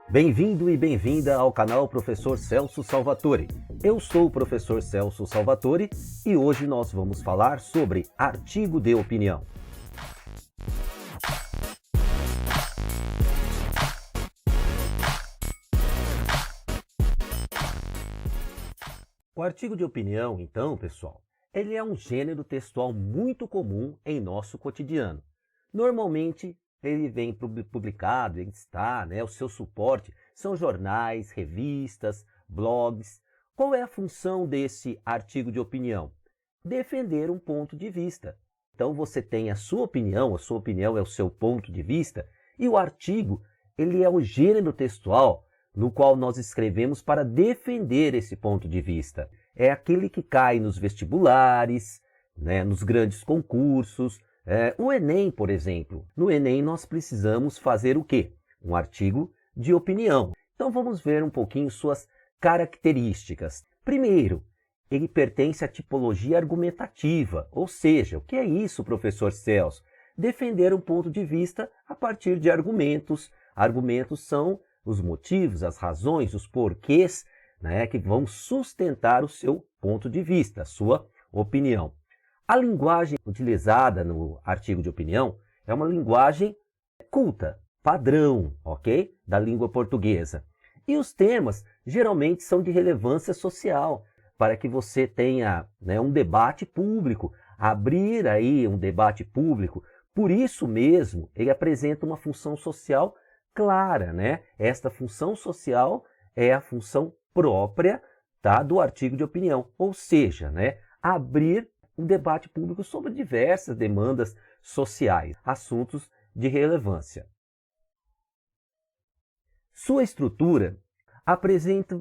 Bem-vindo e bem-vinda ao canal Professor Celso Salvatore. Eu sou o Professor Celso Salvatore e hoje nós vamos falar sobre artigo de opinião. O artigo de opinião, então, pessoal, ele é um gênero textual muito comum em nosso cotidiano. Normalmente, ele vem publicado, ele está, o seu suporte são jornais, revistas, blogs. Qual é a função desse artigo de opinião? Defender um ponto de vista. Então você tem a sua opinião é o seu ponto de vista, e o artigo, ele é o gênero textual no qual nós escrevemos para defender esse ponto de vista. É aquele que cai nos vestibulares, nos grandes concursos. O Enem, por exemplo. No Enem nós precisamos fazer o quê? Um artigo de opinião. Então vamos ver um pouquinho suas características. Primeiro, ele pertence à tipologia argumentativa, ou seja, o que é isso, professor Celso? Defender um ponto de vista a partir de argumentos. Argumentos são os motivos, as razões, os porquês, que vão sustentar o seu ponto de vista, a sua opinião. A linguagem utilizada no artigo de opinião é uma linguagem culta, padrão, ok? Da língua portuguesa. E os temas geralmente são de relevância social, para que você tenha um debate público, abrir aí um debate público. Por isso mesmo, ele apresenta uma função social clara, Esta função social é a função própria, do artigo de opinião, ou seja, abrir um debate público sobre diversas demandas sociais, assuntos de relevância. Sua estrutura apresenta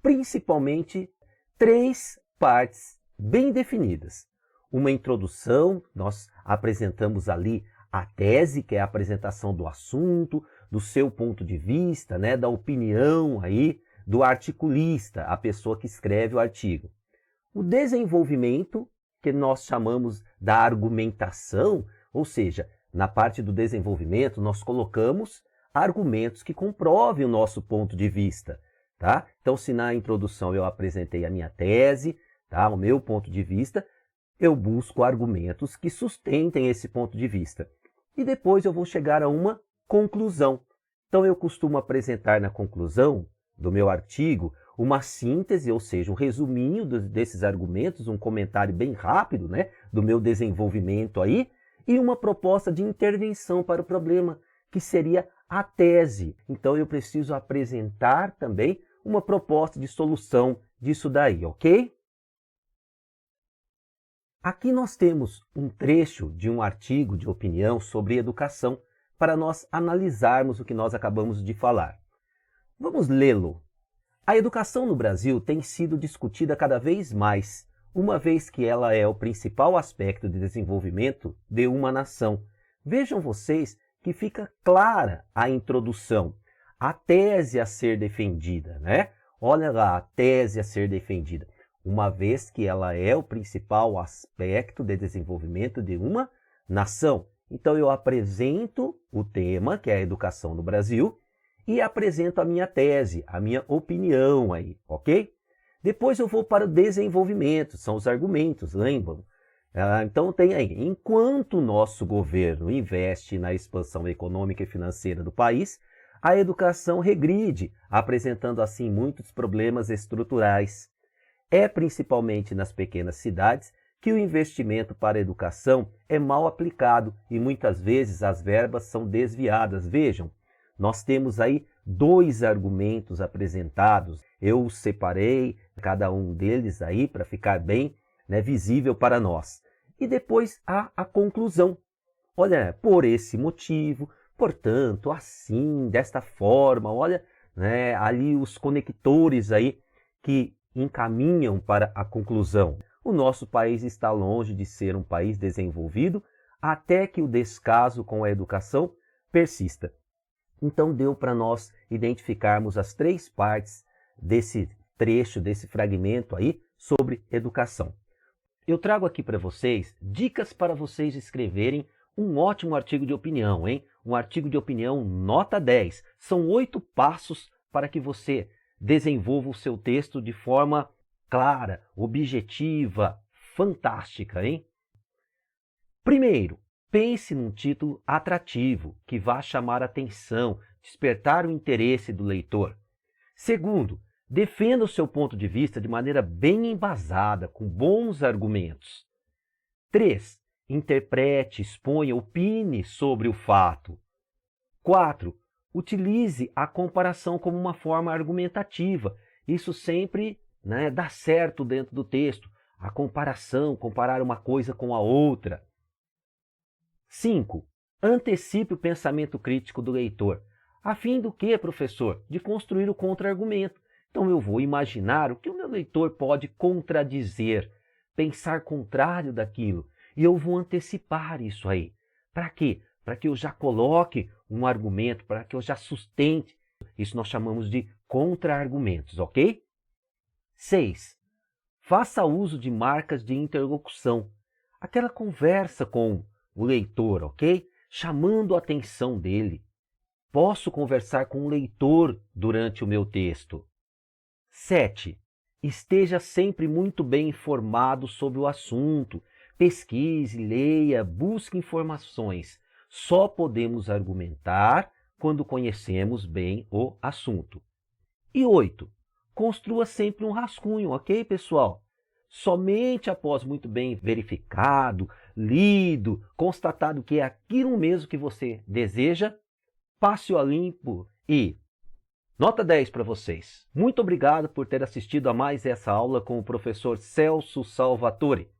principalmente 3 partes bem definidas. Uma introdução, nós apresentamos ali a tese, que é a apresentação do assunto, do seu ponto de vista, da opinião aí do articulista, a pessoa que escreve o artigo. O desenvolvimento, que nós chamamos da argumentação, ou seja, na parte do desenvolvimento nós colocamos argumentos que comprovem o nosso ponto de vista. Então, se na introdução eu apresentei a minha tese, o meu ponto de vista, eu busco argumentos que sustentem esse ponto de vista. E depois eu vou chegar a uma conclusão. Então, eu costumo apresentar na conclusão do meu artigo uma síntese, ou seja, um resuminho desses argumentos, um comentário bem rápido, do meu desenvolvimento aí, e uma proposta de intervenção para o problema, que seria a tese. Então, eu preciso apresentar também uma proposta de solução disso daí, ok? Aqui nós temos um trecho de um artigo de opinião sobre educação, para nós analisarmos o que nós acabamos de falar. Vamos lê-lo. A educação no Brasil tem sido discutida cada vez mais, uma vez que ela é o principal aspecto de desenvolvimento de uma nação. Vejam vocês que fica clara a introdução, a tese a ser defendida, Olha lá, a tese a ser defendida, uma vez que ela é o principal aspecto de desenvolvimento de uma nação. Então eu apresento o tema, que é a educação no Brasil, e apresento a minha tese, a minha opinião aí, ok? Depois eu vou para o desenvolvimento, são os argumentos, lembram? Então tem aí, enquanto o nosso governo investe na expansão econômica e financeira do país, a educação regride, apresentando assim muitos problemas estruturais. É principalmente nas pequenas cidades que o investimento para a educação é mal aplicado e muitas vezes as verbas são desviadas. Vejam, nós temos aí 2 argumentos apresentados. Eu separei cada um deles aí para ficar bem visível para nós. E depois há a conclusão. Olha, por esse motivo, portanto, assim, desta forma, olha, ali os conectores aí que encaminham para a conclusão. O nosso país está longe de ser um país desenvolvido até que o descaso com a educação persista. Então deu para nós identificarmos as 3 partes desse trecho, desse fragmento aí sobre educação. Eu trago aqui para vocês dicas para vocês escreverem um ótimo artigo de opinião, hein? Um artigo de opinião nota 10. São 8 passos para que você desenvolva o seu texto de forma clara, objetiva, fantástica, hein? Primeiro, pense num título atrativo, que vá chamar a atenção, despertar o interesse do leitor. Segundo, defenda o seu ponto de vista de maneira bem embasada, com bons argumentos. 3. Interprete, exponha, opine sobre o fato. 4. Utilize a comparação como uma forma argumentativa. Isso sempre dá certo dentro do texto. A comparação, comparar uma coisa com a outra. 5. Antecipe o pensamento crítico do leitor. A fim do que, professor? De construir o contra-argumento. Então eu vou imaginar o que o meu leitor pode contradizer, pensar contrário daquilo. E eu vou antecipar isso aí. Para quê? Para que eu já coloque um argumento, para que eu já sustente. Isso nós chamamos de contra-argumentos, ok? 6. Faça uso de marcas de interlocução. Aquela conversa com o leitor, ok? Chamando a atenção dele. Posso conversar com o leitor durante o meu texto. 7. Esteja sempre muito bem informado sobre o assunto. Pesquise, leia, busque informações. Só podemos argumentar quando conhecemos bem o assunto. E 8. Construa sempre um rascunho, ok, pessoal? Somente após muito bem verificado, lido, constatado que é aquilo mesmo que você deseja, passe-o a limpo e nota 10 para vocês. Muito obrigado por ter assistido a mais essa aula com o professor Celso Salvatore.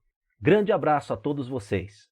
Grande abraço a todos vocês.